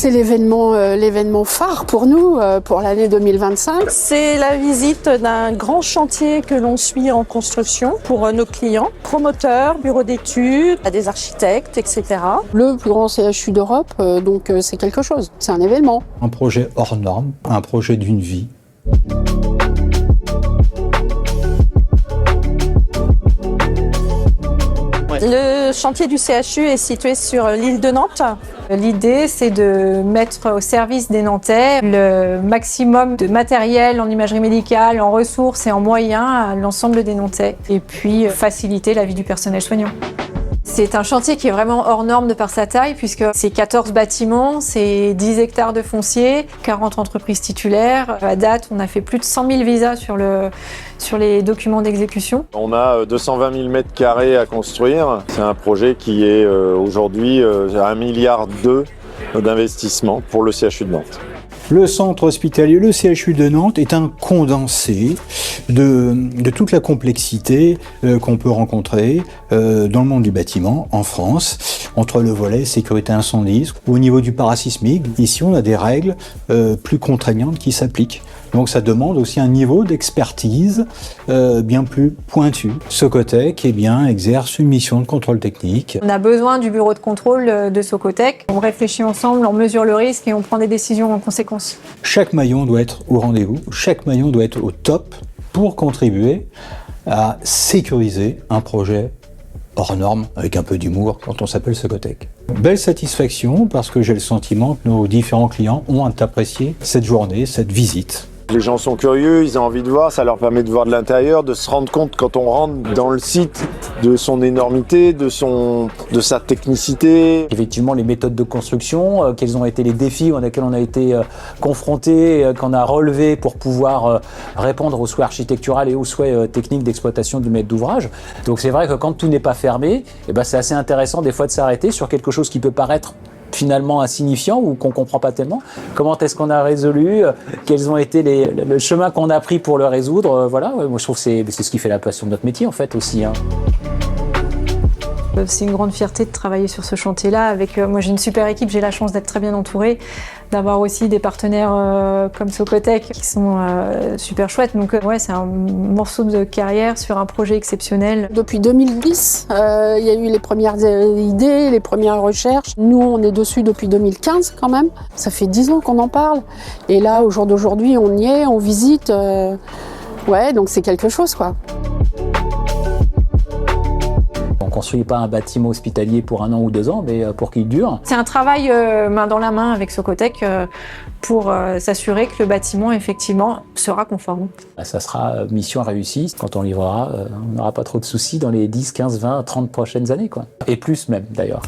C'est l'événement phare pour nous, pour l'année 2025. C'est la visite d'un grand chantier que l'on suit en construction pour nos clients, promoteurs, bureaux d'études, des architectes, etc. Le plus grand CHU d'Europe, donc c'est quelque chose, c'est un événement. Un projet hors norme, un projet d'une vie. Le chantier du CHU est situé sur l'île de Nantes. L'idée, c'est de mettre au service des Nantais le maximum de matériel en imagerie médicale, en ressources et en moyens à l'ensemble des Nantais. Et puis, faciliter la vie du personnel soignant. C'est un chantier qui est vraiment hors norme de par sa taille, puisque c'est 14 bâtiments, c'est 10 hectares de foncier, 40 entreprises titulaires. À date, on a fait plus de 100 000 visas sur les documents d'exécution. On a 220 000 mètres carrés à construire. C'est un projet qui est aujourd'hui à 1,2 milliard d'investissement pour le CHU de Nantes. Le centre hospitalier, le CHU de Nantes, est un condensé de toute la complexité qu'on peut rencontrer dans le monde du bâtiment en France, entre le volet sécurité incendie ou au niveau du parasismique. Ici, on a des règles plus contraignantes qui s'appliquent. Donc ça demande aussi un niveau d'expertise bien plus pointu. Socotec exerce une mission de contrôle technique. On a besoin du bureau de contrôle de Socotec. On réfléchit ensemble, on mesure le risque et on prend des décisions en conséquence. Chaque maillon doit être au rendez-vous, chaque maillon doit être au top pour contribuer à sécuriser un projet hors norme, avec un peu d'humour, quand on s'appelle Socotec. Belle satisfaction parce que j'ai le sentiment que nos différents clients ont apprécié cette journée, cette visite. Les gens sont curieux, ils ont envie de voir, ça leur permet de voir de l'intérieur, de se rendre compte quand on rentre dans le site de son énormité, de sa technicité. Effectivement, les méthodes de construction, quels ont été les défis auxquels on a été confrontés, qu'on a relevés pour pouvoir répondre aux souhaits architecturaux et aux souhaits techniques d'exploitation du maître d'ouvrage. Donc c'est vrai que quand tout n'est pas fermé, c'est assez intéressant des fois de s'arrêter sur quelque chose qui peut paraître finalement insignifiant ou qu'on comprend pas tellement. Comment est-ce qu'on a résolu, quels ont été le chemin qu'on a pris pour le résoudre, voilà. Moi je trouve que c'est ce qui fait la passion de notre métier en fait aussi. C'est une grande fierté de travailler sur ce chantier-là. Moi, j'ai une super équipe, j'ai la chance d'être très bien entourée, d'avoir aussi des partenaires comme Socotec qui sont super chouettes. Donc, c'est un morceau de carrière sur un projet exceptionnel. Depuis 2010, il y a eu les premières idées, les premières recherches. Nous, on est dessus depuis 2015 quand même. Ça fait 10 ans qu'on en parle. Et là, au jour d'aujourd'hui, on y est, on visite. Donc c'est quelque chose, quoi. On ne construit pas un bâtiment hospitalier pour 1 an ou 2 ans, mais pour qu'il dure. C'est un travail main dans la main avec Socotec pour s'assurer que le bâtiment, effectivement, sera conforme. Ça sera mission réussie. Quand on livrera, on n'aura pas trop de soucis dans les 10, 15, 20, 30 prochaines années, quoi. Et plus même, d'ailleurs.